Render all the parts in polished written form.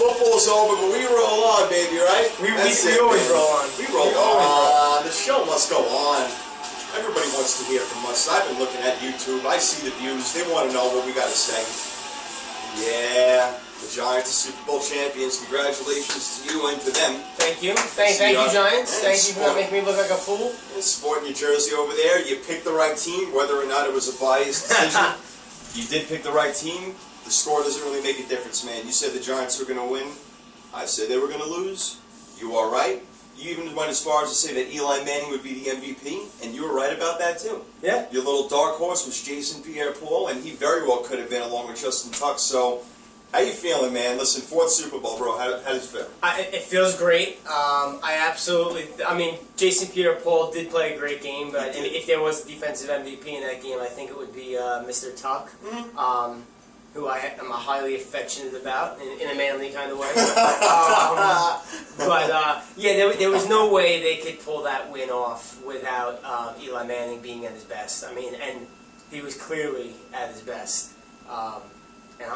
Football's over, but we roll on, baby, right? We always roll on. We roll on. The show must go on. Everybody wants to hear from us. I've been looking at YouTube. I see the views. They want to know what we got to say. Yeah, the Giants are Super Bowl champions. Congratulations to you and to them. Thank you. Thank you, Giants. Thank you for not making me look like a fool. Sporting your jersey over there. You picked the right team, whether or not it was a biased decision. You did pick the right team. The score doesn't really make a difference, man. You said the Giants were going to win. I said they were going to lose. You are right. You even went as far as to say that Eli Manning would be the MVP, and you were right about that, too. Yeah. Your little dark horse was Jason Pierre-Paul, and he very well could have been along with Justin Tuck. So, how you feeling, man? Listen, 4th Super Bowl, bro. How does it feel? It feels great. I mean, Jason Pierre-Paul did play a great game, but if there was a defensive MVP in that game, I think it would be Mr. Tuck. Mm-hmm. Who I am highly affectionate about in a manly kind of way. There was no way they could pull that win off without Eli Manning being at his best. I mean, and he was clearly at his best. And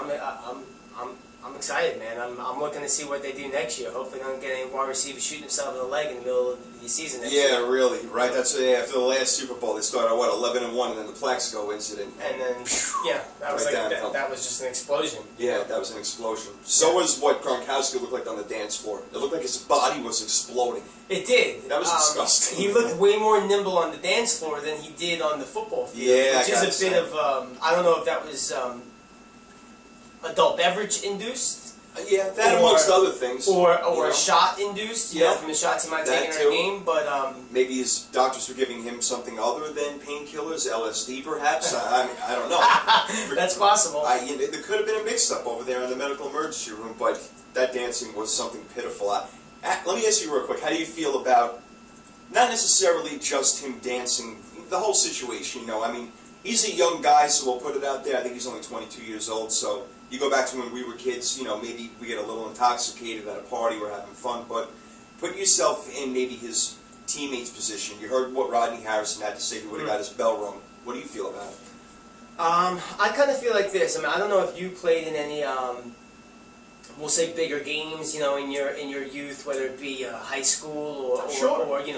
I'm excited, man. I'm looking to see what they do next year. Hopefully, they don't get any wide receivers shooting themselves in the leg in the middle of the season next year. Yeah, really, right? That's after the last Super Bowl, they started 11-1, and then the Plaxico incident. And then, that was that was just an explosion. Yeah, that was an explosion. So was what Gronkowski looked like on the dance floor. It looked like his body was exploding. It did. That was disgusting. He looked way more nimble on the dance floor than he did on the football field. Yeah, which is a bit of I don't know if that was adult beverage induced. Yeah, that amongst other things. Or a shot induced, from the shots he might have taken in a game. But maybe his doctors were giving him something other than painkillers, LSD perhaps. I don't know. That's possible. There could have been a mix-up over there in the medical emergency room, but that dancing was something pitiful. Let me ask you real quick, how do you feel about, not necessarily just him dancing, the whole situation, I mean, he's a young guy, so we'll put it out there. I think he's only 22 years old, so you go back to when we were kids, maybe we get a little intoxicated at a party, we're having fun, but put yourself in maybe his teammate's position. You heard what Rodney Harrison had to say. He would have got his bell rung. What do you feel about it? I kind of feel like this. I mean, I don't know if you played in any, we'll say, bigger games, in your youth, whether it be high school or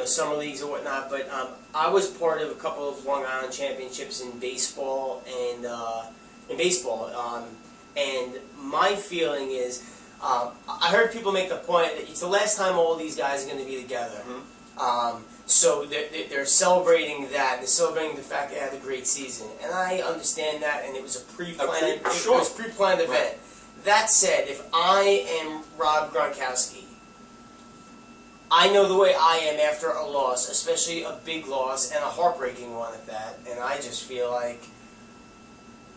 summer leagues or whatnot. But I was part of a couple of Long Island championships in baseball and and my feeling is, I heard people make the point that it's the last time all these guys are going to be together. Mm-hmm. So they're celebrating that. They're celebrating the fact they had a great season, and I understand that. And it was a pre-planned, it was a pre-planned event. That said, if I am Rob Gronkowski, I know the way I am after a loss, especially a big loss and a heartbreaking one at that, and I just feel like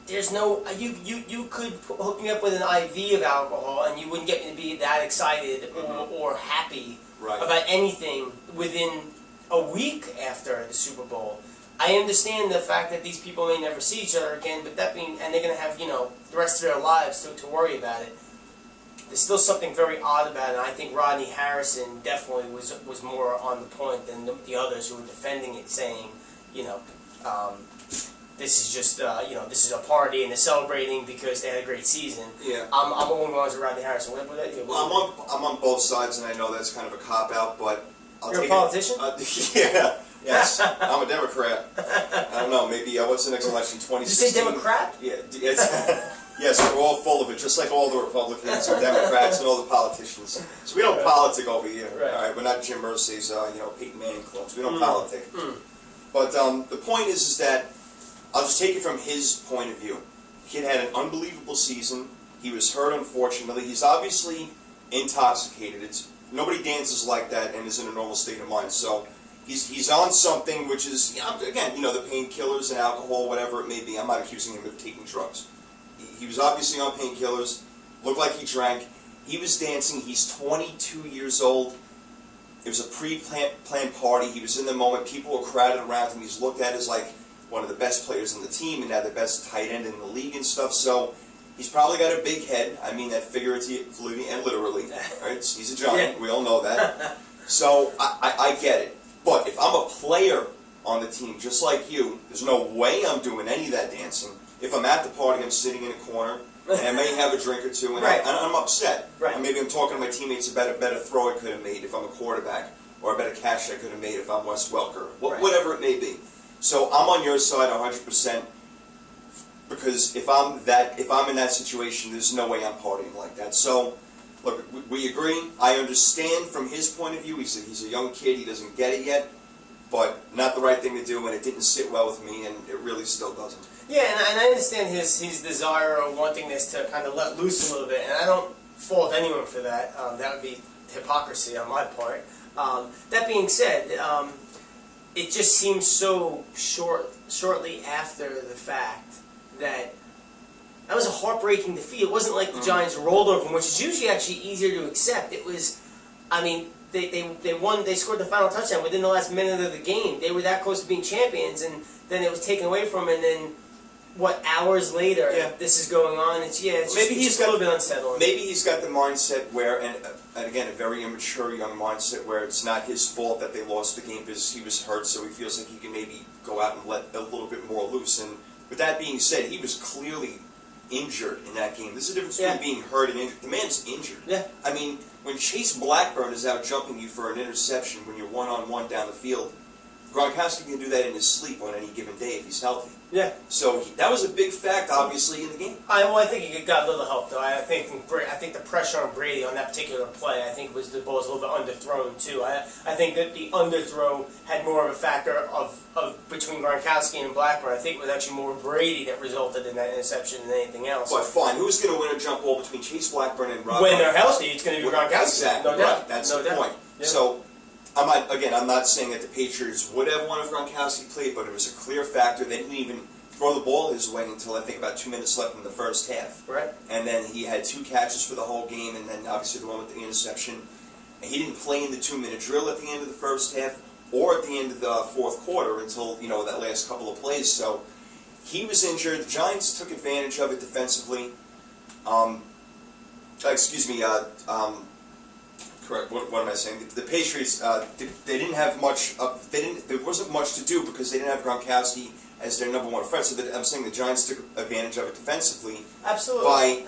there's no, you could hook me up with an IV of alcohol and you wouldn't get me to be that excited or happy about anything within a week after the Super Bowl. I understand the fact that these people may never see each other again, but that being, and they're going to have, the rest of their lives to worry about it. There's still something very odd about it, and I think Rodney Harrison definitely was more on the point than the others who were defending it, saying, this is just, this is a party and they're celebrating because they had a great season. Yeah. I'm along the lines of Rodney Harrison. What well, I'm on both sides, and I know that's kind of a cop-out, but You're a politician? Yeah. Yes. I'm a Democrat. I don't know, maybe, what's the next election, 2016? Did you say Democrat? Yeah. Yes, we're all full of it, just like all the Republicans and Democrats and all the politicians. So we don't politic over here. Right. All right, we're not Jim Irsay's, Peyton Manning clones. We don't politic. But the point is that I'll just take it from his point of view. Kid had an unbelievable season. He was hurt, unfortunately. He's obviously intoxicated. Nobody dances like that and is in a normal state of mind. So he's on something which is, again, the painkillers and alcohol, whatever it may be. I'm not accusing him of taking drugs. He was obviously on painkillers, looked like he drank. He was dancing. He's 22 years old. It was a pre-planned party. He was in the moment. People were crowded around him. He's looked at as like one of the best players in the team and now the best tight end in the league and stuff. So he's probably got a big head. I mean that figuratively and literally. Right? He's a giant. We all know that. So I get it. But if I'm a player on the team just like you, there's no way I'm doing any of that dancing. If I'm at the party, I'm sitting in a corner. and I may have a drink or two, and Right. I'm upset. Right. And maybe I'm talking to my teammates about a better throw I could have made if I'm a quarterback, or a better catch I could have made if I'm Wes Welker, Right. whatever it may be. So I'm on your side 100%, because if I'm in that situation, there's no way I'm partying like that. So, look, we agree. I understand from his point of view. He's a young kid. He doesn't get it yet, but not the right thing to do, and it didn't sit well with me, and it really still doesn't. Yeah, and I understand his desire or wanting this to kind of let loose a little bit, and I don't fault anyone for that. That would be hypocrisy on my part. That being said, it just seems so shortly after the fact that was a heartbreaking defeat. It wasn't like the Giants rolled over them, which is usually actually easier to accept. It was, I mean, they won. They scored the final touchdown within the last minute of the game. They were that close to being champions, and then it was taken away from them, and then hours later, this is going on. It's maybe he's got a little bit unsettling. Maybe he's got the mindset where, and again, a very immature young mindset where it's not his fault that they lost the game because he was hurt, so he feels like he can maybe go out and let a little bit more loose. And with that being said, he was clearly injured in that game. There's a difference between being hurt and injured. The man's injured. Yeah. I mean, when Chase Blackburn is out jumping you for an interception when you're one-on-one down the field, Gronkowski can do that in his sleep on any given day if he's healthy. Yeah. So that was a big fact, obviously, in the game. I think he got a little help though. I think the pressure on Brady on that particular play, I think the ball was a little bit underthrown too. I think that the underthrow had more of a factor of between Gronkowski and Blackburn. I think it was actually more Brady that resulted in that interception than anything else. But fine, who's going to win a jump ball between Chase Blackburn and Rob? When they're healthy, it's going to be Gronkowski. Exactly. No doubt. Right. That's no the doubt. point. Yeah. So. I'm not saying that the Patriots would have won if Gronkowski played, but it was a clear factor. They didn't even throw the ball his way until I think about 2 minutes left in the first half. Right. And then he had 2 catches for the whole game, and then obviously the one with the interception. And he didn't play in the 2-minute drill at the end of the first half or at the end of the fourth quarter until, that last couple of plays. So he was injured. The Giants took advantage of it defensively. Correct. What am I saying? The Patriots, they didn't have much. There wasn't much to do because they didn't have Gronkowski as their number one threat. So I'm saying the Giants took advantage of it defensively. Absolutely.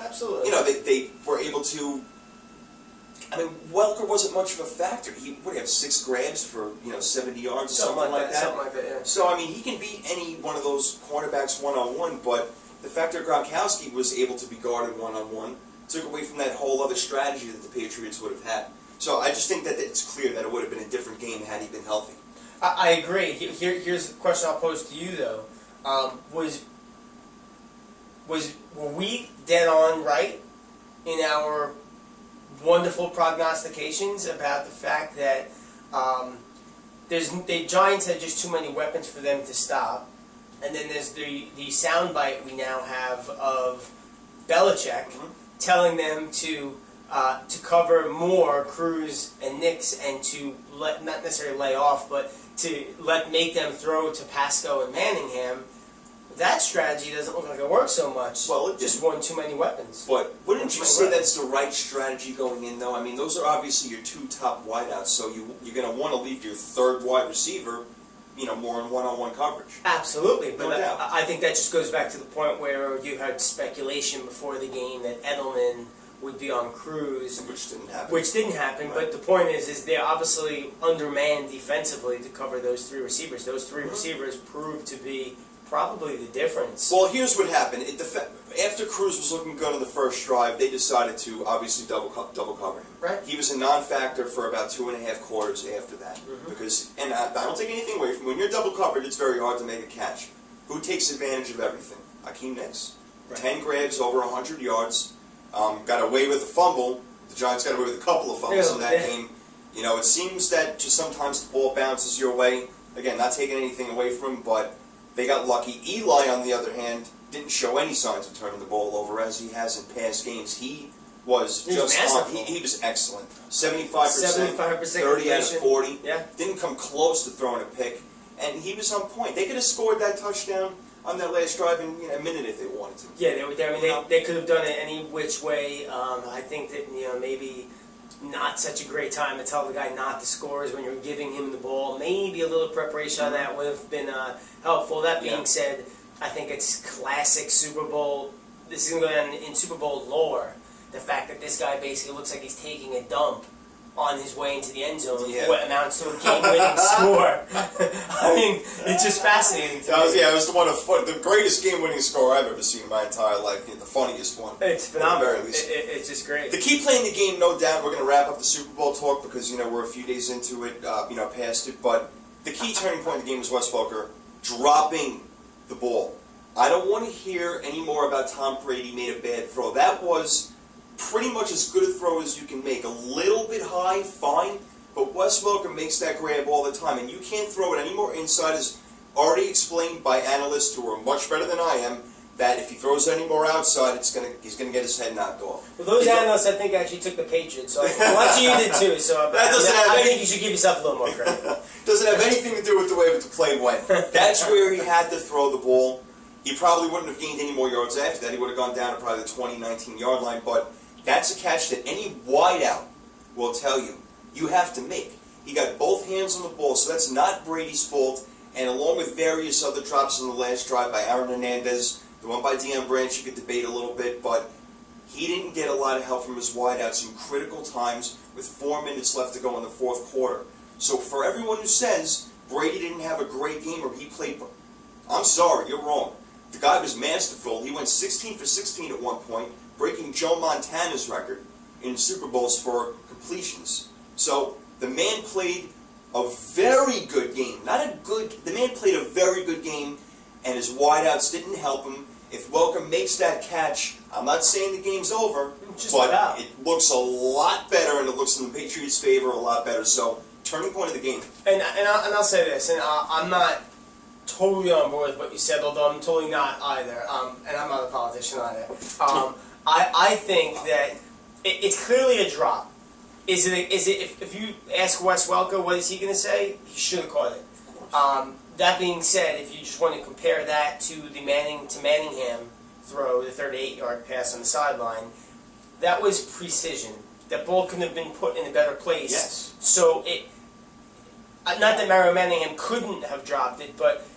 They were able to. I mean, Welker wasn't much of a factor. He would have 6 grabs for 70 yards or something like that. Something like that. Yeah. So I mean, he can beat any one of those cornerbacks one-on-one. But the fact that Gronkowski was able to be guarded one-on-one took away from that whole other strategy that the Patriots would have had. So I just think that it's clear that it would have been a different game had he been healthy. I agree. Here's the question I'll pose to you though: were we dead on right in our wonderful prognostications about the fact that the Giants had just too many weapons for them to stop, and then there's the soundbite we now have of Belichick telling them to cover more Cruz and Nix and to not necessarily lay off, but to make them throw to Pasco and Manningham. That strategy doesn't look like it works so much. Well, it just won too many weapons. But wouldn't you say that's the right strategy going in, though? I mean, those are obviously your 2 top wideouts, so you're going to want to leave your 3rd wide receiver, more in one-on-one coverage. Absolutely, but No doubt. I think that just goes back to the point where you had speculation before the game that Edelman would be on Cruz, Which didn't happen. Right. But the point is they're obviously undermanned defensively to cover those 3 receivers. Those 3 receivers proved to be probably the difference. Well, here's what happened. After Cruz was looking good on the first drive, they decided to obviously double cover him. Right. He was a non-factor for about 2.5 quarters after that. Because, and I don't take anything away from when you're double covered, it's very hard to make a catch. Who takes advantage of everything? Hakeem Nicks. Right. 10 grabs, over 100 yards. Got away with a fumble. The Giants got away with a couple of fumbles in that game. It seems that just sometimes the ball bounces your way. Again, not taking anything away from him, but they got lucky. Eli, on the other hand, didn't show any signs of turning the ball over as he has in past games. He was he was excellent. 75%, 30 out of 40. Yeah. Didn't come close to throwing a pick, and he was on point. They could have scored that touchdown on that last drive in a minute if they wanted to. Yeah, they could have done it any which way. I think that maybe not such a great time to tell the guy not to score is when you're giving him the ball. Maybe a little preparation on that would have been helpful. That being said, I think it's classic Super Bowl this is going to go down in Super Bowl lore, the fact that this guy basically looks like he's taking a dump on his way into the end zone for what amounts to a game-winning score. I mean, it's just fascinating to me. It was the greatest game-winning score I've ever seen in my entire life. The funniest one. It's phenomenal. At the very least. It's just great. To keep playing the game, no doubt, we're going to wrap up the Super Bowl talk because we're a few days into it, past it. But the key turning point of the game was Wes Welker dropping the ball. I don't want to hear any more about Tom Brady made a bad throw. That was pretty much as good a throw as you can make. A little bit high, fine, but Wes Welker makes that grab all the time, and you can't throw it any more inside, as already explained by analysts who are much better than I am, that if he throws any more outside, he's going to get his head knocked off. Well, those analysts, I think, actually took the Patriots, so I'm watching you did too, so I think you should give yourself a little more credit. Doesn't have anything to do with the way the play went. That's where he had to throw the ball. He probably wouldn't have gained any more yards after that. He would have gone down to probably the 20, 19-yard line, but that's a catch that any wideout will tell you have to make. He got both hands on the ball, so that's not Brady's fault. And along with various other drops in the last drive by Aaron Hernandez, the one by Deion Branch, you could debate a little bit, but he didn't get a lot of help from his wideouts in critical times with 4 minutes left to go in the fourth quarter. So for everyone who says Brady didn't have a great game or he played, I'm sorry, you're wrong. The guy was masterful. He went 16 for 16 at one point, breaking Joe Montana's record in Super Bowls for completions. So the man played a very good game. The man played a very good game, and his wideouts didn't help him. If Welker makes that catch, I'm not saying the game's over, but it looks a lot better, and it looks in the Patriots' favor a lot better. So, turning point of the game. And I'll say this, and I'm not totally on board with what you said, although I'm totally not either, and I'm not a politician either. I think that it's clearly a drop. Is it? If you ask Wes Welker, what is he going to say? He should have caught it. That being said, if you just want to compare that to the Manningham throw, the 38-yard pass on the sideline, that was precision. That ball couldn't have been put in a better place. Yes. So not that Mario Manningham couldn't have dropped it, but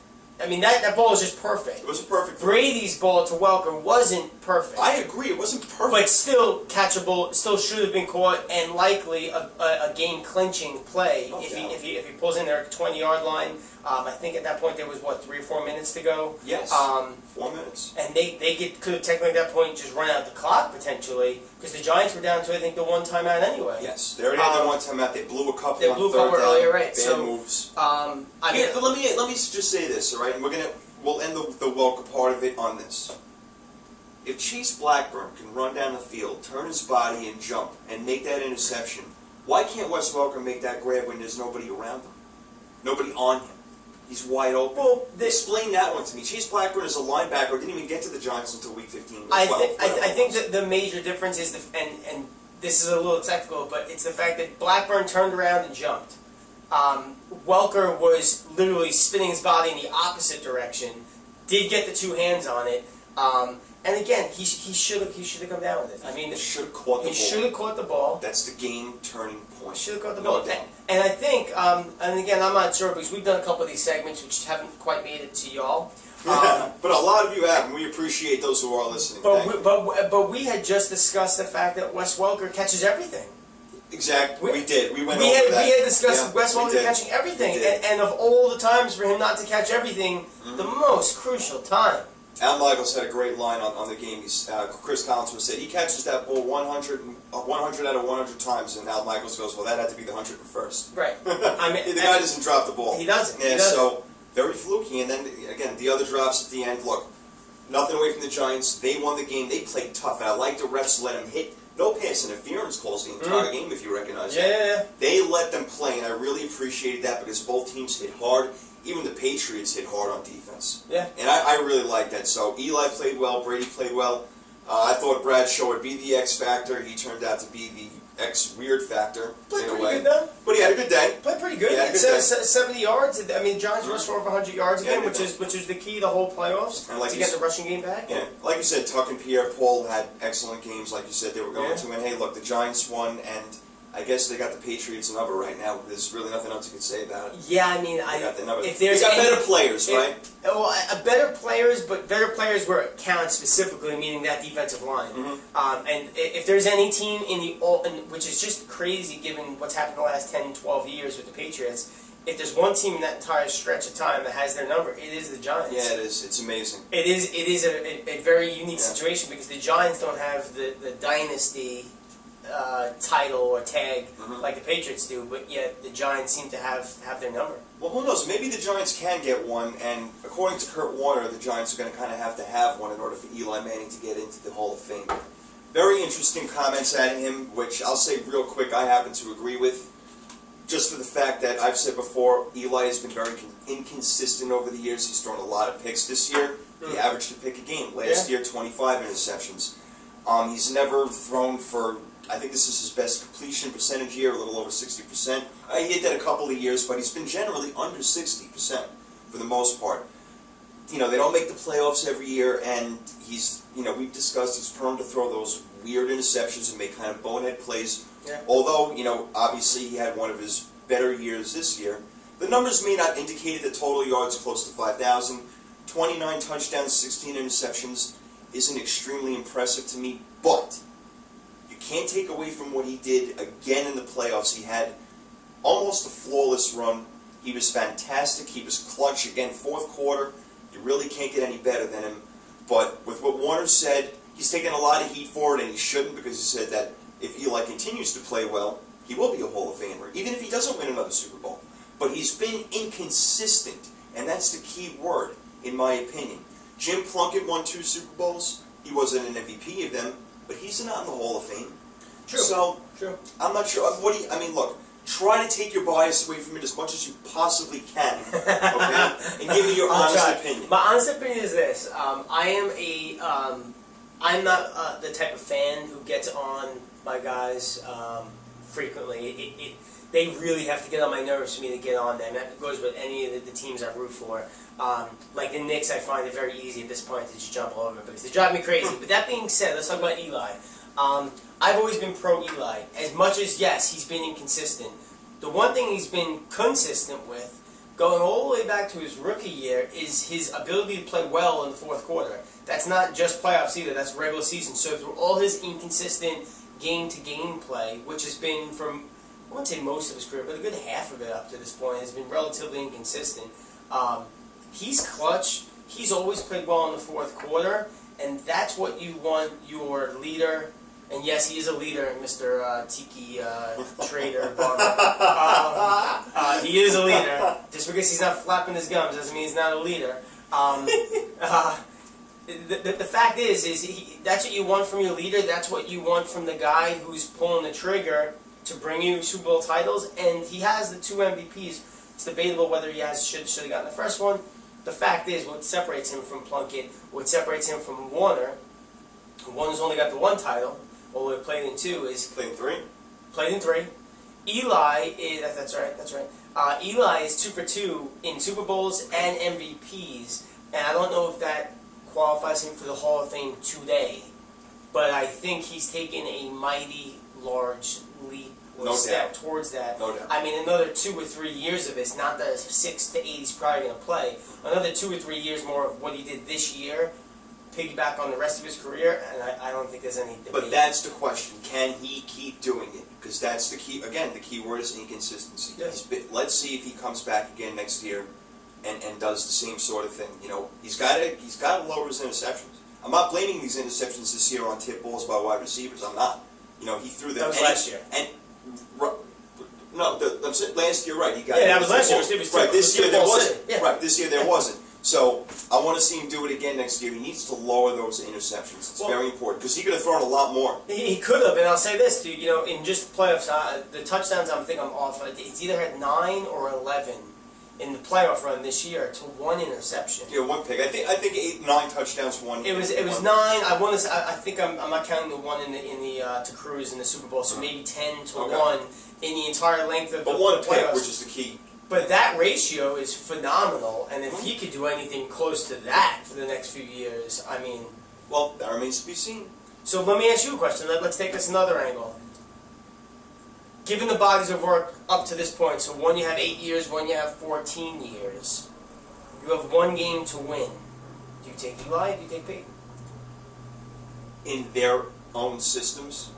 I mean, that ball was just perfect. It was a perfect throw. Brady's ball to Welker wasn't perfect. I agree, it wasn't perfect. But still catchable, still should have been caught, and likely a game-clinching play if he pulls in there at the 20-yard line. I think at that point there was, 3 or 4 minutes to go? Yes, 4 minutes. And they could have technically at that point just run out the clock, potentially, because the Giants were down to, I think, the one timeout anyway. Yes, they already had the one timeout. They blew a couple on third down. They blew a couple earlier, right. Bad moves. But let me just say this, all right? And we'll end the Welker part of it on this. If Chase Blackburn can run down the field, turn his body and jump, and make that interception, why can't Wes Welker make that grab when there's nobody around him? Nobody on him. He's wide open. Well, explain that one to me. Chase Blackburn is a linebacker. Didn't even get to the Giants until week 15. I think that the major difference is, and this is a little technical, but it's the fact that Blackburn turned around and jumped. Welker was literally spinning his body in the opposite direction. Did get the two hands on it. And again, he should have come down with it. I mean, he should have caught the ball. He should have caught the ball. That's the game turning point. Should have caught the ball. And I think, and again, I'm not sure because we've done a couple of these segments which haven't quite made it to y'all. But a lot of you have, and we appreciate those who are listening. But we had just discussed the fact that Wes Welker catches everything. Exactly, we did. We went over that. We had discussed Wes Welker catching everything, and of all the times for him not to catch everything, the most crucial time. Al Michaels had a great line on the game. Chris Collinsworth said he catches that ball 100 out of 100 times, and Al Michaels goes, well, that had to be the 101st. Right. I mean, the guy doesn't drop the ball. He doesn't. Yeah, so very fluky. And then, again, the other drops at the end. Look, nothing away from the Giants. They won the game. They played tough, and I like the refs let them hit. No pass interference calls the entire game, if you recognize that. Yeah. They let them play, and I really appreciated that because both teams hit hard. Even the Patriots hit hard on defense. Yeah. And I really like that. So Eli played well. Brady played well. I thought Bradshaw would be the X factor. He turned out to be the X weird factor. Played in a pretty way. good, though. But he had a good day. Played pretty good. He 70 yards. I mean, Giants rushed for over 100 yards again, which is the key to the whole playoffs, to get the rushing game back. Yeah. Like you said, Tuck and Pierre-Paul had excellent games, like you said they were going to. And, hey, look, the Giants won, and I guess they got the Patriots number right now. There's really nothing else you can say about it. Yeah, I mean, They got the number. if there's they got any, better players, right? Well, better players, but better players where it counts specifically, meaning that defensive line. And if there's any team in the which is just crazy given what's happened the last 10, 12 years with the Patriots. If there's one team in that entire stretch of time that has their number, it is the Giants. Yeah, it is. It's amazing. It is a very unique situation because the Giants don't have the dynasty title or tag like the Patriots do, but yet the Giants seem to have their number. Well, who knows? Maybe the Giants can get one, and according to Kurt Warner, the Giants are going to kind of have one in order for Eli Manning to get into the Hall of Fame. Very interesting comments at him, which I'll say real quick I happen to agree with. Just for the fact that I've said before, Eli has been very inconsistent over the years. He's thrown a lot of picks this year. He averaged a pick a game. Last year, 25 interceptions. He's never thrown for, I think this is his best completion percentage year, a little over 60%. He did that a couple of years, but he's been generally under 60% for the most part. You know, they don't make the playoffs every year, and he's, you know, we've discussed he's prone to throw those weird interceptions and make kind of bonehead plays. Yeah. Although, you know, obviously he had one of his better years this year. The numbers may not indicate the total yards close to 5,000. 29 touchdowns, 16 interceptions isn't extremely impressive to me, but you can't take away from what he did again in the playoffs. He had almost a flawless run. He was fantastic. He was clutch again, fourth quarter. You really can't get any better than him. But with what Warner said, he's taken a lot of heat for it, and he shouldn't, because he said that if Eli continues to play well, he will be a Hall of Famer, even if he doesn't win another Super Bowl. But he's been inconsistent, and that's the key word, in my opinion. Jim Plunkett won 2 Super Bowls. He wasn't an MVP of them, but he's not in the Hall of Fame. True. So, True. I'm not sure. I mean, look, try to take your bias away from it as much as you possibly can, okay? And give me your honest opinion. My honest opinion is this. I'm not the type of fan who gets on my guys frequently. They really have to get on my nerves for me to get on them. That goes with any of the teams I root for. Like the Knicks, I find it very easy at this point to just jump all over because they drive me crazy. But that being said, let's talk about Eli. I've always been pro Eli. As much as, yes, he's been inconsistent. The one thing he's been consistent with, going all the way back to his rookie year, is his ability to play well in the fourth quarter. That's not just playoffs either, that's regular season. So through all his inconsistent game-to-game play, which has been from, I wouldn't say most of his career, but a good half of it up to this point has been relatively inconsistent. He's clutch. He's always played well in the fourth quarter, and that's what you want your leader. And yes, he is a leader, Mr. Tiki Trader Barber. He is a leader. Just because he's not flapping his gums doesn't mean he's not a leader. The fact is that's what you want from your leader. That's what you want from the guy who's pulling the trigger to bring you Super Bowl titles. And he has the 2 MVPs. It's debatable whether he should have gotten the first one. The fact is, what separates him from Plunkett, what separates him from Warner, one who's only got the 1 title, although he played in 2, is played in 3. Played in 3. Eli is that's right. Eli is 2 for 2 in Super Bowls and MVPs, and I don't know if that qualifies him for the Hall of Fame today, but I think he's taken a mighty large leap or step towards that. No doubt. I mean, another 2 or 3 years of this, not the 6 to 8 he's probably going to play. Another 2 or 3 years more of what he did this year, piggyback on the rest of his career, and I don't think there's any debate. But that's the question. Can he keep doing it? Because that's the key. Again, the key word is inconsistency. Yes. Let's see if he comes back again next year and does the same sort of thing. You know, he's got to lower his interceptions. I'm not blaming these interceptions this year on tip balls by wide receivers. I'm not. You know, he threw them. That was last year. Last year, right? He got that was last year. It was right. This year there wasn't. Yeah. Right. This year there wasn't. So I want to see him do it again next year. He needs to lower those interceptions. It's very important because he could have thrown a lot more. He could have, and I'll say this to you. You know, in just playoffs, the touchdowns I'm off. It's either had 9 or 11 in the playoff run this year to 1 interception. Yeah, 1 pick. I think 8, 9 touchdowns, 1. It was 9. I want to. I think I'm not counting the one in the to Cruz in the Super Bowl. So maybe 10 to 1 in the entire length of the one playoffs. Pick, which is the key. But that ratio is phenomenal, and if he could do anything close to that for the next few years, I mean... Well, that remains to be seen. So let me ask you a question. Let's take this another angle. given the bodies of work up to this point, so one you have 8 years, one you have 14 years, you have one game to win. Do you take Eli? Do you take Peyton? In their own systems?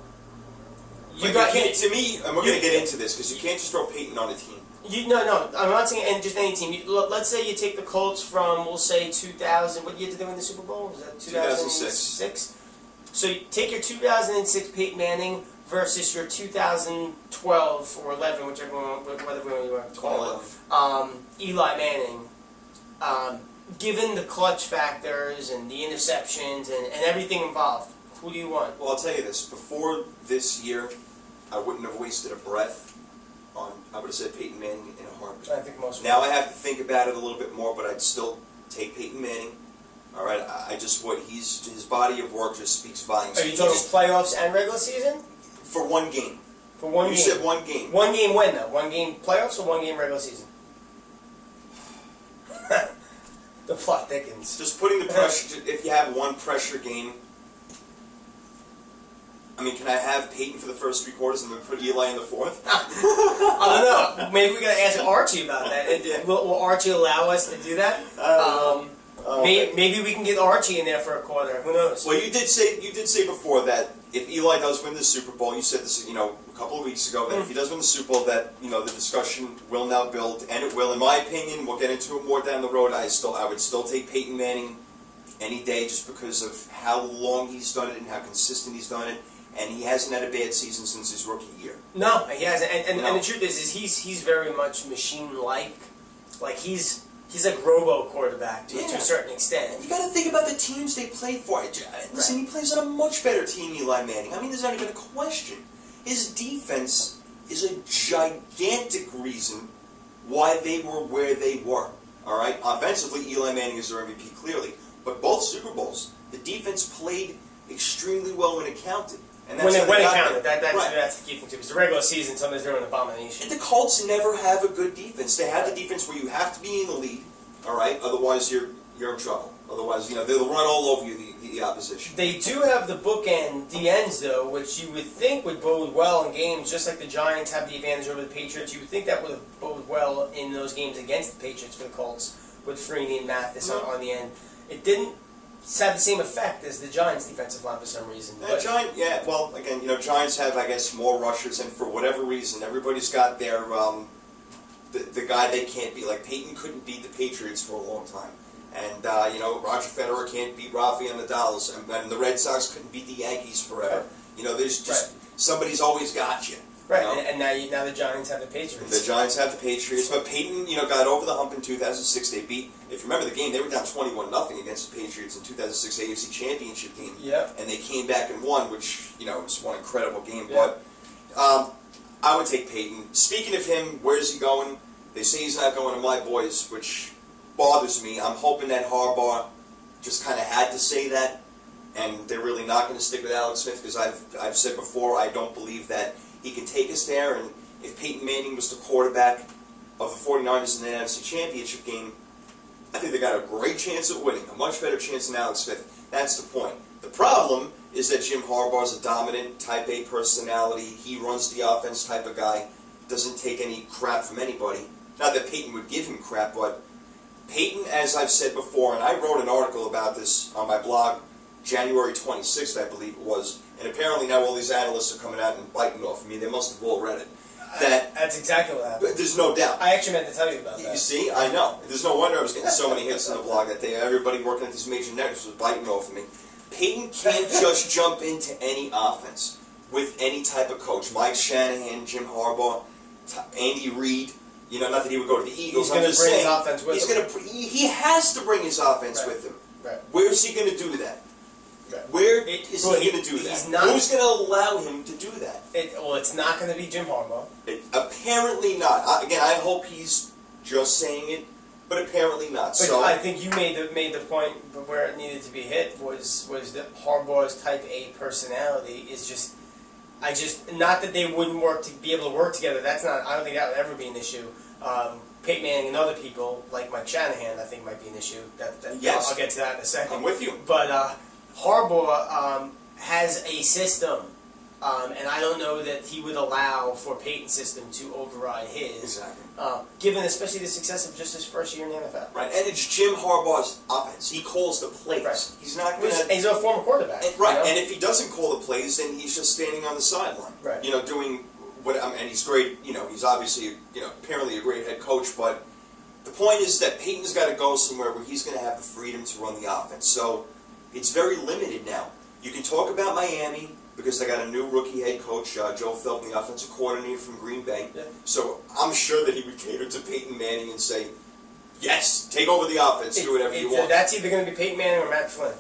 To me, and we're going to get into this, because you can't just throw Peyton on a team. No, I'm not saying and just any team. Let's say you take the Colts from, we'll say 2000. What year did they win the Super Bowl? Was that 2006? So you take your 2006 Peyton Manning versus your 2012 or 11, whichever one, whatever one you want to call it. Eli Manning. Given the clutch factors and the interceptions and everything involved, who do you want? Well, I'll tell you this. Before this year, I wouldn't have wasted a breath on, I would have said Peyton Manning in a heartbeat. I think most. Now I have to think about it a little bit more, but I'd still take Peyton Manning. All right, I just would. His body of work just speaks volumes. Are you talking playoffs and regular season? For one game. For one game. You said one game. One game when though? One game playoffs or one game regular season? The plot thickens. Just putting the pressure. If you have one pressure game. I mean, can I have Peyton for the first 3 quarters and then put Eli in the fourth? I don't know. Maybe we got to ask Archie about that. Yeah. Will Archie allow us to do that? Maybe we can get Archie in there for a quarter. Who knows? Well, you did say before that if Eli does win the Super Bowl, you said this, a couple of weeks ago, that if he does win the Super Bowl, that the discussion will now build, and it will. In my opinion, we'll get into it more down the road. I would still take Peyton Manning any day, just because of how long he's done it and how consistent he's done it. And he hasn't had a bad season since his rookie year. No, he hasn't. And the truth is he's very much machine-like. Like he's like robo quarterback to a certain extent. You got to think about the teams they play for. Listen, he plays on a much better team, Eli Manning. I mean, there's not even a question. His defense is a gigantic reason why they were where they were. All right, offensively, Eli Manning is their MVP clearly, but both Super Bowls, the defense played extremely well when it counted. And that's when it counted, right. That's the key thing too. Because the regular season, sometimes they're an abomination. And the Colts never have a good defense. They have the defense where you have to be in the lead, all right. Otherwise, you're in trouble. Otherwise, they'll run all over you, the opposition. They do have the bookend, the ends though, which you would think would bode well in games, just like the Giants have the advantage over the Patriots. You would think that would have bode well in those games against the Patriots for the Colts with Freeney and Mathis on the end. It didn't have the same effect as the Giants' defensive line for some reason. Giants have, I guess, more rushers, and for whatever reason, everybody's got their the guy they can't beat. Like Peyton couldn't beat the Patriots for a long time, and Roger Federer can't beat Rafael Nadal, and the Red Sox couldn't beat the Yankees forever. There's just somebody's always got you. Right, and now the Giants have the Patriots. The Giants have the Patriots, but Peyton, got over the hump in 2006. They beat, if you remember the game, they were down 21-0 against the Patriots in 2006 AFC Championship game. Yep. And they came back and won, which, was one incredible game. Yep. But I would take Peyton. Speaking of him, where's he going? They say he's not going to my boys, which bothers me. I'm hoping that Harbaugh just kind of had to say that, and they're really not going to stick with Alex Smith, because I've said before, I don't believe that he can take us there, and if Peyton Manning was the quarterback of the 49ers in the NFC Championship game, I think they got a great chance at winning, a much better chance than Alex Smith. That's the point. The problem is that Jim Harbaugh is a dominant type A personality. He runs the offense type of guy, doesn't take any crap from anybody. Not that Peyton would give him crap, but Peyton, as I've said before, and I wrote an article about this on my blog January 26th, I believe it was, and apparently now all these analysts are coming out and biting off of me. They must have all read it. That's exactly what happened. There's no doubt. I actually meant to tell you about that. You see? I know. There's no wonder I was getting so many hits on the blog that day. Everybody working at these major networks was biting off of me. Peyton can't just jump into any offense with any type of coach. Mike Shanahan, Jim Harbaugh, Andy Reid. Not that he would go to the Eagles. He's going to bring his offense with him. He has to bring his offense with him. Right. Where's he going to do that? Where is he going to do that? Who's going to allow him to do that? It's not going to be Jim Harbaugh. Apparently not. Again, I hope he's just saying it, but apparently not. But I think you made the point where it needed to be hit was that Harbaugh's type A personality is just. Not that they wouldn't be able to work together. That's not. I don't think that would ever be an issue. Peyton Manning and other people like Mike Shanahan, I think, might be an issue. Yes. I'll get to that in a second. I'm with you. But Harbaugh has a system And I don't know that he would allow for Peyton's system to override his. Exactly. Given especially the success of just his first year in the NFL. Right, and it's Jim Harbaugh's offense. He calls the plays. Right. He's not going to... He's a former quarterback. Right, you know? and if he doesn't call the plays, then he's just standing on the sideline. Right. You know, doing what... and he's great, you know, he's obviously, you know, apparently a great head coach, but the point is that Peyton's got to go somewhere where he's going to have the freedom to run the offense. So it's very limited now. You can talk about Miami because they got a new rookie head coach, Joe Philbin, the offensive coordinator from Green Bay. Yeah. So I'm sure that he would cater to Peyton Manning and say, yes, take over the offense, do whatever you want. That's either going to be Peyton Manning or Matt Flynn.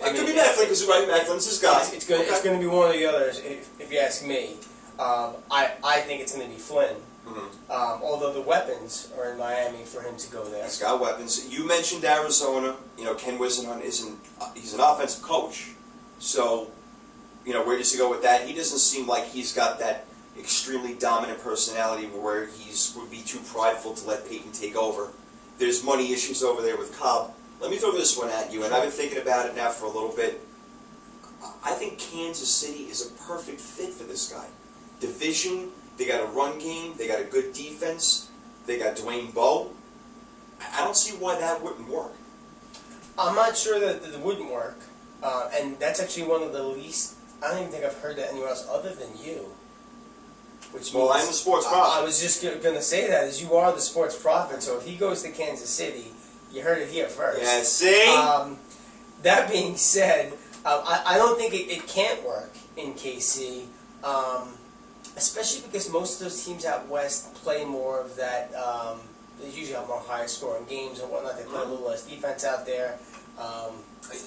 It could be Matt Flynn because Matt Flynn's his guy. It's going to be one or the other, if you ask me. I think it's going to be Flynn. Mm-hmm. Although the weapons are in Miami for him to go there. He's got weapons. You mentioned Arizona. You know, Ken Whisenhunt he's an offensive coach. So, you know, where does he go with that? He doesn't seem like he's got that extremely dominant personality where would be too prideful to let Peyton take over. There's money issues over there with Cobb. Let me throw this one at you, and I've been thinking about it now for a little bit. I think Kansas City is a perfect fit for this guy. Division, they got a run game, they got a good defense, they got Dwayne Bowe. I don't see why that wouldn't work. I'm not sure that it wouldn't work, and that's actually one of the least. I don't even think I've heard that anywhere else other than you. Which means, I'm the sports prophet. I was just going to say that, as you are the sports prophet. So if he goes to Kansas City, you heard it here first. Yeah, see? That being said, I don't think it can't work in KC, especially because most of those teams out west play more of that. They usually have more higher scoring games and whatnot. They play a little less defense out there.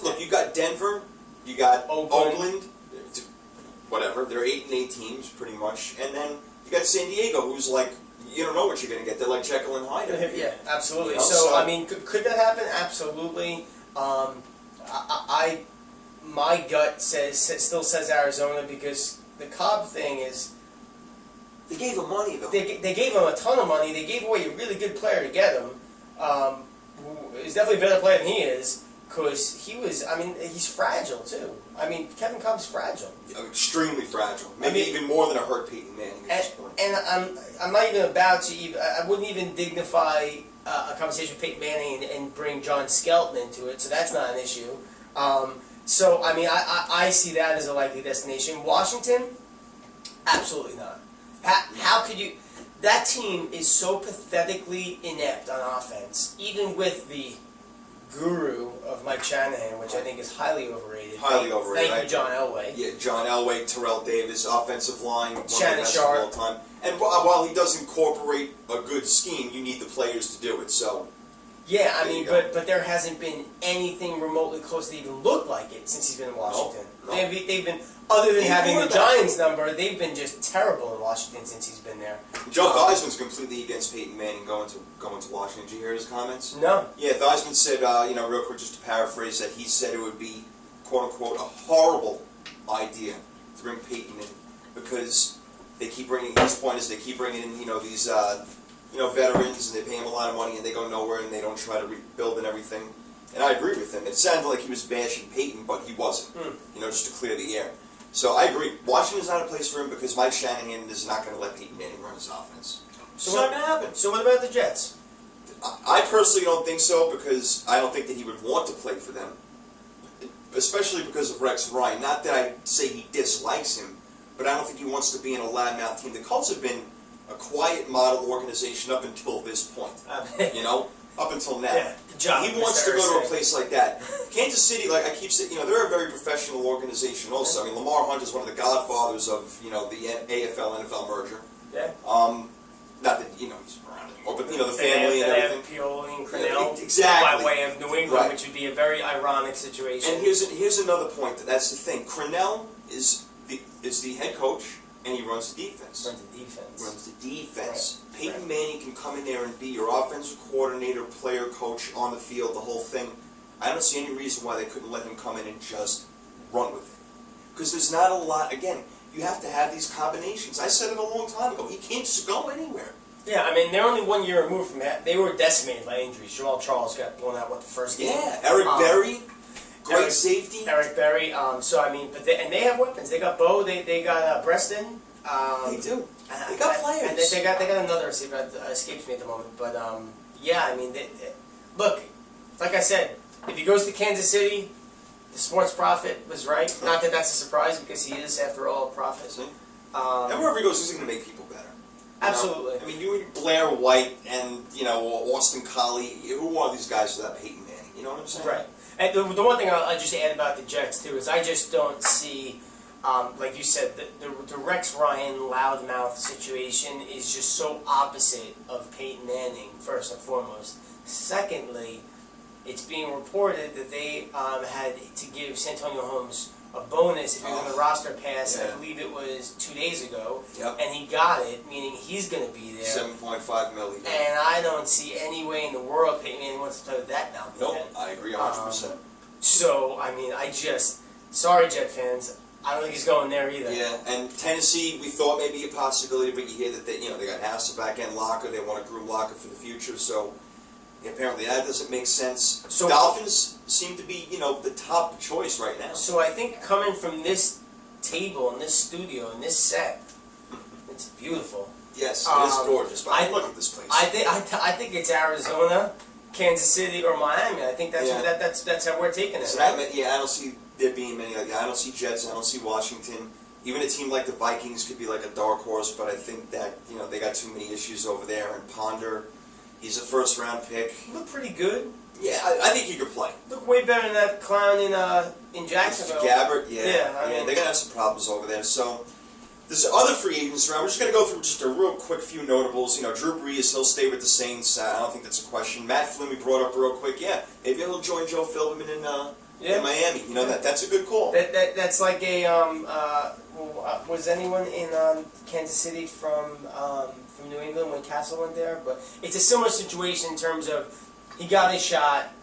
Look, you got Denver, you got Oakland, whatever. They're 8-8 teams, pretty much. And then you got San Diego, who's like, you don't know what you're going to get. They're like Jekyll and Hyde. Yeah, absolutely. You know, so, I mean, could that happen? Absolutely. My gut still says Arizona because the Cobb thing is... They gave him money, though. They gave him a ton of money. They gave away a really good player to get him, who is definitely a better player than he is, because he was, I mean, he's fragile, too. I mean, Kevin Cobb's fragile. Extremely fragile. Maybe even more than a hurt Peyton Manning at this point. And I'm not even about to I wouldn't even dignify a conversation with Peyton Manning and bring John Skelton into it, so that's not an issue. So, I mean, I see that as a likely destination. Washington? Absolutely not. How could you... That team is so pathetically inept on offense, even with the guru of Mike Shanahan, which I think is highly overrated. Highly overrated. Thank you, John Elway. Yeah, John Elway, Terrell Davis, offensive line, one of the best of Sharp. all time. And while he does incorporate a good scheme, you need the players to do it, so... Yeah, I mean, but there hasn't been anything remotely close to even look like it since he's been in Washington. No. They've been, other than having the Giants number, they've been just terrible in Washington since he's been there. Joe Theismann's completely against Peyton Manning going to Washington. Did you hear his comments? No. Yeah, Theismann said, real quick, just to paraphrase, that he said it would be, quote-unquote, a horrible idea to bring Peyton in because they keep bringing, his point is they keep bringing in, these... veterans, and they pay him a lot of money, and they go nowhere, and they don't try to rebuild and everything. And I agree with him. It sounded like he was bashing Peyton, but he wasn't. Just to clear the air. So I agree. Washington's not a place for him because Mike Shanahan is not going to let Peyton Manning run his offense. So it's not going to happen. So what about the Jets? I personally don't think so because I don't think that he would want to play for them, especially because of Rex Ryan. Not that I say he dislikes him, but I don't think he wants to be in a loudmouth team. The Colts have been a quiet model organization up until this point, up until now. Yeah, he wants to go to a place like that. Kansas City, like I keep saying, they're a very professional organization also. I mean, Lamar Hunt is one of the godfathers of, the AFL-NFL merger. Yeah. Not that, he's around anymore, but, the family and everything. They have Pioli and Crennel exactly. By way of New England, which would be a very ironic situation. And here's another point. That's the thing. Crennel is the head coach, and he runs the defense. Runs the defense. Right. Peyton Manning can come in there and be your offensive coordinator, player, coach, on the field, the whole thing. I don't see any reason why they couldn't let him come in and just run with it. Because there's not a lot, again, you have to have these combinations. I said it a long time ago. He can't just go anywhere. Yeah, I mean, they're only 1 year removed from that. They were decimated by injuries. Jamal Charles got blown out, the first game? Yeah, Eric Berry. Great safety. Eric Berry. So I mean, but they have weapons. They got Bo. They got Preston. They do. They got players. And they got another receiver that escapes me at the moment. But yeah, I mean, look, like I said, if he goes to Kansas City, the sports prophet was right. Not that that's a surprise because he is, after all, a prophet. And wherever he goes, he's going to make people better. Absolutely. I mean, you Blair White and Austin Collie. Who are these guys without Peyton Manning? You know what I'm saying? Right. And the one thing I'll just add about the Jets too is I just don't see. Like you said, the Rex Ryan loudmouth situation is just so opposite of Peyton Manning, first and foremost. Secondly, it's being reported that they had to give Santonio Holmes a bonus if he was on the roster pass. I believe it was 2 days ago. Yep. And he got it, meaning he's going to be there. $7.5 million. And I don't see any way in the world Peyton Manning wants to play with that malcontent. Nope, I agree 100%. So, I mean, sorry, Jet fans. I don't think he's going there either. Yeah, and Tennessee, we thought maybe a possibility, but you hear that they got Hasselbeck and Locker. They want to groom Locker for the future, so apparently that doesn't make sense. So Dolphins seem to be, the top choice right now. So I think coming from this table and this studio and this set, it's beautiful. Yes, it is gorgeous. But look at this place. I think it's Arizona, Kansas City, or Miami. I think that's how we're taking it. So right? I don't see there being many. I don't see Jets. I don't see Washington. Even a team like the Vikings could be like a dark horse, but I think that they got too many issues over there. And Ponder, he's a first-round pick. Look pretty good. Yeah, I think he could play. Look way better than that clown in Jacksonville. Gabbert, yeah, I mean, they're gonna have some problems over there. So there's other free agents around. We're just gonna go through just a real quick few notables. Drew Brees, he'll stay with the Saints. I don't think that's a question. Matt Flynn, we brought up real quick. Yeah, maybe he'll join Joe Philbin in Miami. That's a good call. That's like a was anyone in Kansas City from New England when Castle went there? But it's a similar situation in terms of he got his shot.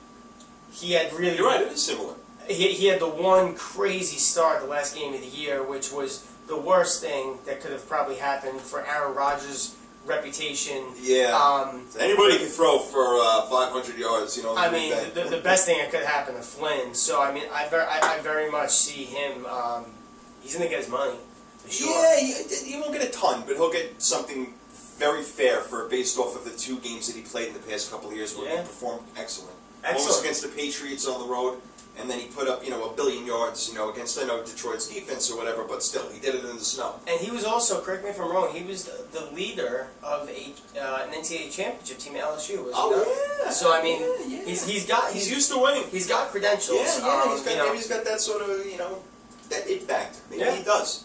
He had really. You're right. It is similar. He had the one crazy start the last game of the year, which was the worst thing that could have probably happened for Aaron Rodgers' reputation. Yeah. Anybody can throw for 500 yards. I mean, the best thing that could happen to Flynn. So I mean, I very much see him. He's gonna get his money. For sure. Yeah, he won't get a ton, but he'll get something very fair based off of the 2 games that he played in the past couple of years where he performed excellent. One was against the Patriots on the road, and then he put up, 1 billion yards, against, Detroit's defense or whatever, but still, he did it in the snow. And he was also, correct me if I'm wrong, he was the leader of an NCAA championship team at LSU, was he not? Yeah. So, I mean, yeah. he's used to winning. He's got credentials. Yeah, maybe he's got that sort of, that it factor. Maybe he does.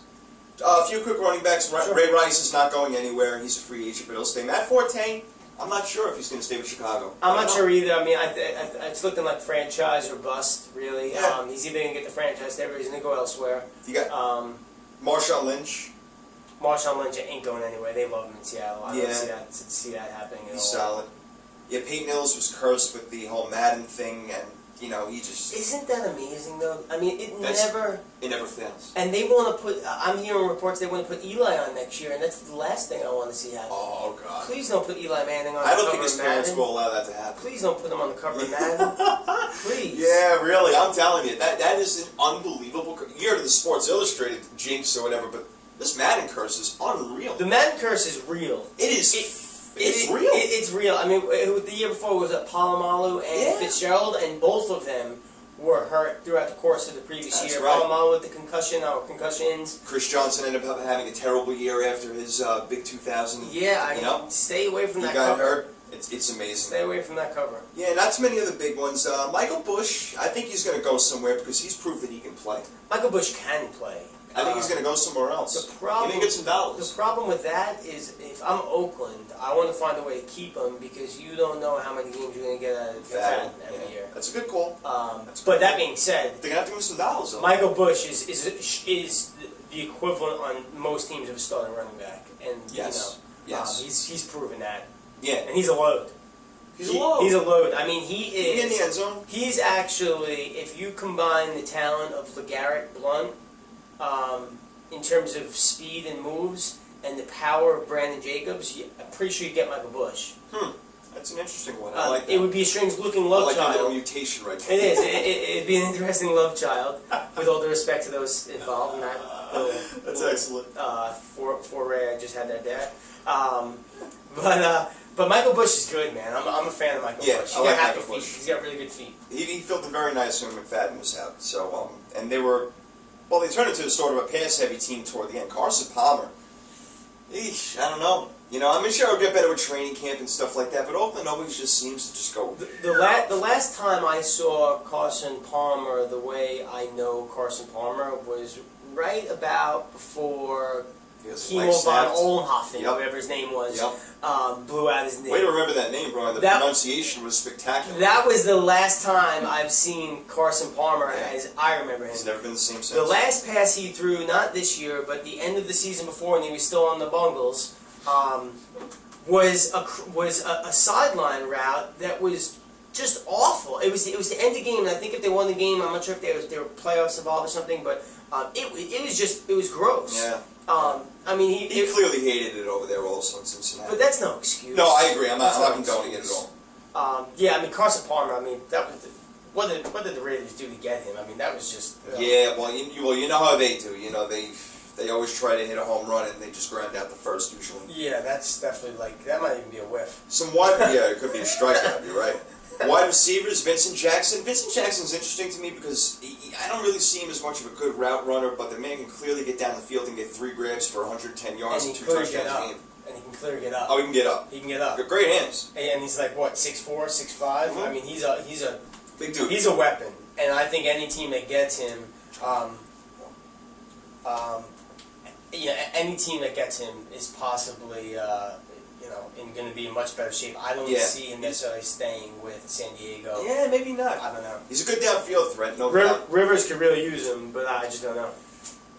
A few quick running backs. Sure. Ray Rice is not going anywhere. He's a free agent, but he'll stay. Matt Forte, I'm not sure if he's going to stay with Chicago. I'm not sure either. I mean, it's looking like franchise or bust, really. Yeah. He's either going to get the franchise there or he's going to go elsewhere. You got Marshawn Lynch. Marshawn Lynch ain't going anywhere. They love him in Seattle. I don't see that happening at all. He's solid. Yeah, Peyton Hillis was cursed with the whole Madden thing, and he just... Isn't that amazing, though? I mean, it never fails. And they want to put... I'm hearing reports they want to put Eli on next year, and that's the last thing I want to see happen. Oh, God. Please don't put Eli Manning on the cover of Madden. I don't think his parents will allow that to happen. Please don't put him on the cover of Madden. Please. Yeah, really. I'm telling you. That is an unbelievable... You heard of the Sports Illustrated jinx or whatever, but this Madden curse is unreal. The Madden curse is real. It's real. It's real. I mean, the year before was Palomalu and Fitzgerald, and both of them were hurt throughout the course of the previous year. Right. Palomalu with the concussions. Chris Johnson ended up having a terrible year after his big 2000. Yeah, I mean, stay away from that cover. He got hurt. It's amazing. Stay away from that cover. Yeah, not too many of the big ones. Michael Bush, I think he's going to go somewhere because he's proved that he can play. Michael Bush can play. I think he's going to go somewhere else. The problem, he may get some dollars. The problem with that is, if I'm Oakland, I want to find a way to keep him because you don't know how many games you're going to get out of that every year. That's a good call. But that being said, they're going to have to give him some dollars, though. Michael Bush is the equivalent on most teams of a starting running back, and he's proven that. Yeah, and he's a load. He's a load. I mean, he is. In the end zone. He's actually, if you combine the talent of LeGarrette Blount, in terms of speed and moves, and the power of Brandon Jacobs, I'm pretty sure you get Michael Bush. That's an interesting one. I like that. It would be a strange-looking love I like child. a little mutation right there. It is. It'd be an interesting love child, with all due respect to those involved in that little, That's excellent. foray I just had there. But Michael Bush is good, man. I'm a fan of Michael Bush. I like Michael Bush. He's got really good feet. He filled a very nice when McFadden was out. So, and they turned into sort of a pass-heavy team toward the end. Carson Palmer, I don't know. I'm sure I'll get better with training camp and stuff like that, but Oakland always just seems to just go. The last time I saw Carson Palmer the way I know Carson Palmer was right about before Kimo von Ollenhofen, whatever his name was, blew out his knee. Way to remember that name, Brian. The pronunciation was spectacular. That was the last time I've seen Carson Palmer as I remember him. He's never been the same since. The last pass he threw, not this year, but the end of the season before when he was still on the Bungles, was a sideline route that was just awful. It was to end the game, and I think if they won the game, I'm not sure if there were playoffs involved or something, but it was gross. Yeah. I mean, he clearly hated it over there also in Cincinnati. But that's no excuse. No, I agree. I'm not condoning it at all. Yeah, I mean, Carson Palmer. I mean, that was what did the Raiders do to get him? I mean, that was just. Yeah, well, you know how they do. They always try to hit a home run and they just ground out the first usually. Yeah, that's definitely that might even be a whiff. Yeah, it could be a strikeout. You're right. Wide receivers, Vincent Jackson. Vincent Jackson's interesting to me because I don't really see him as much of a good route runner, but the man can clearly get down the field and get 3 grabs for 110 yards and 2 touchdowns a game. And he can clearly get up. Oh, he can get up. He can get up. Got great hands. And he's like what, 6'4", 6'5"? Mm-hmm. I mean, he's a big dude. He's a weapon, and I think any team that gets him, any team that gets him is possibly. Going to be in much better shape. I don't see him necessarily staying with San Diego. Yeah, maybe not. I don't know. He's a good downfield threat, no doubt. Rivers could really use him, but I just don't know.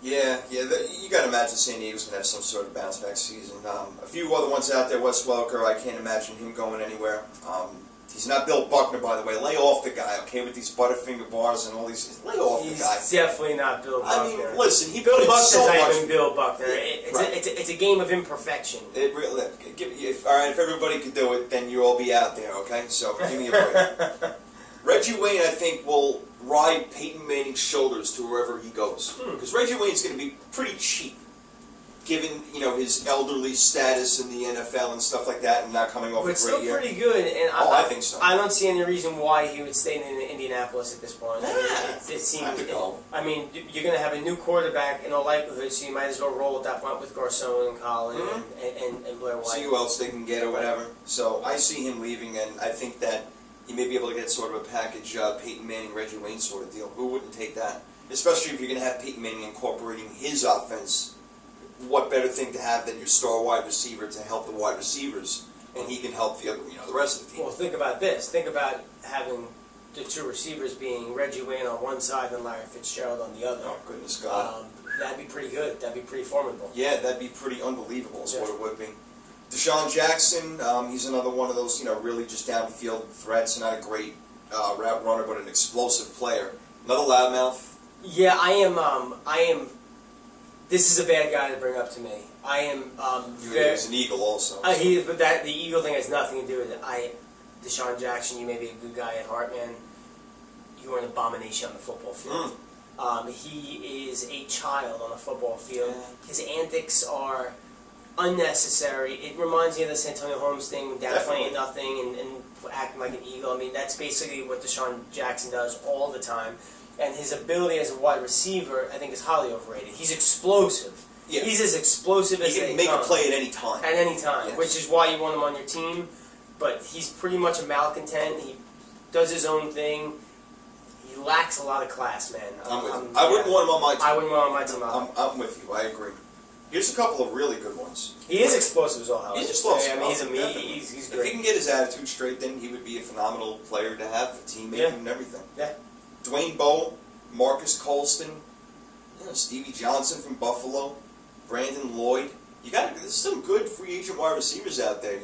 Yeah. You got to imagine San Diego's going to have some sort of bounce back season. A few other ones out there. Wes Welker, I can't imagine him going anywhere. He's not Bill Buckner, by the way. Lay off the guy, okay, with these Butterfinger bars and all these. Lay off the guy. He's definitely not Bill Buckner. I mean, listen, Bill Buckner's so not much. even Bill Buckner. It's a game of imperfection. It really. All right, if everybody could do it, then you'll all be out there, okay? So give me a break. Reggie Wayne, I think, will ride Peyton Manning's shoulders to wherever he goes, because Reggie Wayne's going to be pretty cheap, given his elderly status in the NFL and stuff like that, and not coming off a great year. But still pretty good, and I think so. I don't see any reason why he would stay in Indianapolis at this point. It seems. I mean, you're going to have a new quarterback in all likelihood, so you might as well roll at that point with Garcon and Collin and Blair White. See who else they can get or whatever. So I see him leaving, and I think that he may be able to get sort of a package Peyton Manning, Reggie Wayne sort of deal. Who wouldn't take that? Especially if you're going to have Peyton Manning incorporating his offense. What better thing to have than your star wide receiver to help the wide receivers, and he can help the other, the rest of the team. Well, think about this. Think about having the 2 receivers being Reggie Wayne on one side and Larry Fitzgerald on the other. Oh, goodness God. That'd be pretty good. That'd be pretty formidable. Yeah, that'd be pretty unbelievable is what it would be. Deshaun Jackson, he's another one of those, really just downfield threats. Not a great route runner, but an explosive player. Another loudmouth. Yeah, I am. This is a bad guy to bring up to me. I am. He's an Eagle also. But the Eagle thing has nothing to do with it. Deshaun Jackson, you may be a good guy at heart, man. You're an abomination on the football field. He is a child on the football field. Yeah. His antics are unnecessary. It reminds me of the San Antonio Holmes thing, down playing nothing and acting like an Eagle. I mean, that's basically what Deshaun Jackson does all the time. And his ability as a wide receiver, I think, is highly overrated. He's explosive. Yeah. He's as explosive as he can make a play at any time. At any time, yes. Which is why you want him on your team. But he's pretty much a malcontent. He does his own thing. He lacks a lot of class, man. I wouldn't want him on my team. I wouldn't want him on my team. I'm with you. I agree. Here's a couple of really good ones. He is explosive as well, however. He's explosive. I mean, he's great. If he can get his attitude straight, then he would be a phenomenal player to have, a teammate and everything. Yeah. Dwayne Bowe, Marcus Colston, Stevie Johnson from Buffalo, Brandon Lloyd. There's some good free agent wide receivers out there,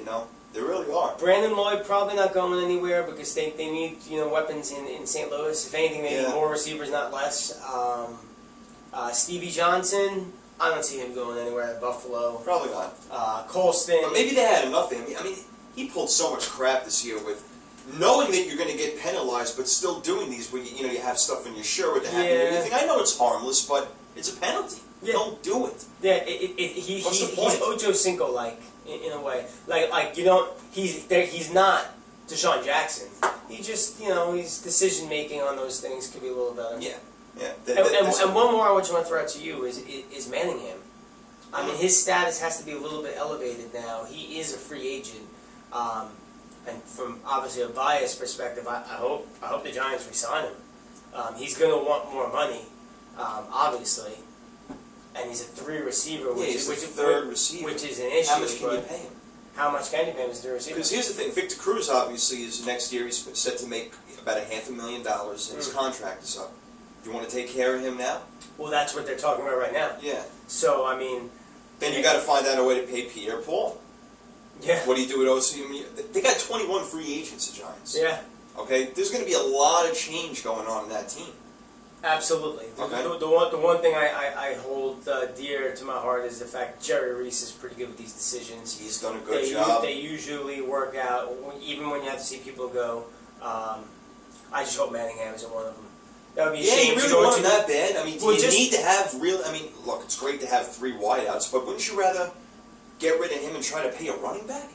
There really are. Brandon Lloyd probably not going anywhere because they need weapons in St. Louis. If anything, they need more receivers, not less. Stevie Johnson, I don't see him going anywhere at Buffalo. Probably not. Colston. But maybe they had enough in him. I mean, he pulled so much crap this year with knowing that you're going to get penalized, but still doing these where you have stuff in your shirt with the hat and everything. I know it's harmless, but it's a penalty. Yeah. Don't do it. Yeah, he's Ocho Cinco like in a way. Like you don't. He's not Deshaun Jackson. He just his decision making on those things could be a little better. Yeah. And one more I want to throw out to you is Manningham. I mean, his status has to be a little bit elevated now. He is a free agent, and from obviously a biased perspective, I hope the Giants re-sign him. He's going to want more money, obviously, and he's a 3 receiver, which is third receiver, which is an issue. How much can you pay him? How much can you pay him as 3 receiver? Because here's the thing: Victor Cruz obviously is next year. He's set to make about $500,000, and his contract is up. Do you want to take care of him now? Well, that's what they're talking about right now. Yeah. So I mean, then you got to find out a way to pay Pierre Paul. Yeah. What do you do with OC? I mean, they got 21 free agents, the Giants. Yeah. Okay. There's going to be a lot of change going on in that team. Absolutely. Okay. The one thing I hold dear to my heart is the fact Jerry Reese is pretty good with these decisions. He's done a good job. They usually work out, even when you have to see people go. I just hope Manningham isn't one of them. That would be a shame. You really want him that bad? I mean, do you need to have real... I mean, look, it's great to have 3 wideouts, but wouldn't you rather get rid of him and try to pay a running back?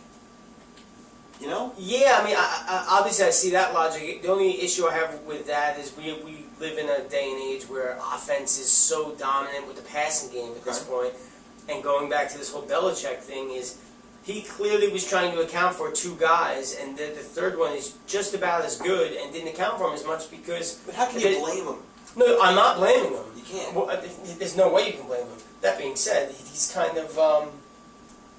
You know? Yeah, I mean, obviously I see that logic. The only issue I have with that is we live in a day and age where offense is so dominant with the passing game at this point. And going back to this whole Belichick thing is he clearly was trying to account for 2 guys, and the third one is just about as good and didn't account for him as much because... But how can you blame him? No, I'm not blaming him. You can't. Well, there's no way you can blame him. That being said, he's kind of...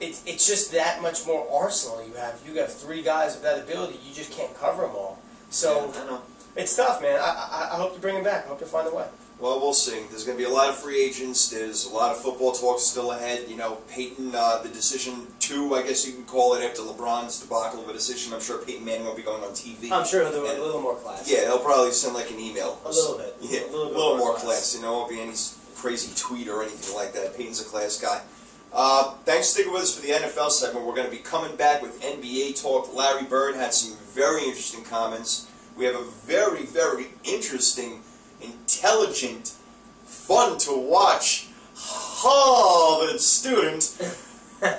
It's just that much more arsenal you have. You have 3 guys with that ability. You just can't cover them all. So yeah, I know. It's tough, man. I hope to bring him back. I hope to find a way. Well, we'll see. There's going to be a lot of free agents. There's a lot of football talk still ahead. You know, Peyton, the decision 2, I guess you can call it, after LeBron's debacle of a decision. I'm sure Peyton Manning will be going on TV. I'm sure he'll do a little more class. Yeah, he'll probably send like an email. A little bit. Yeah, a little more class. You know, won't be any crazy tweet or anything like that. Peyton's a class guy. Thanks for sticking with us for the NFL segment. We're going to be coming back with NBA talk. Larry Bird had some very interesting comments. We have a very, very interesting, intelligent, fun to watch Harvard student,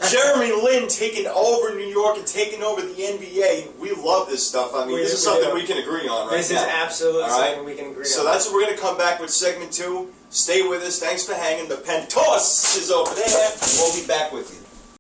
Jeremy Lin, taking over New York and taking over the NBA. We love this stuff. I mean, this is something we can agree on right now. This is absolutely something we can agree on. So that's what we're going to come back with segment 2. Stay with us. Thanks for hanging. The Pentos is over there. We'll be back with you.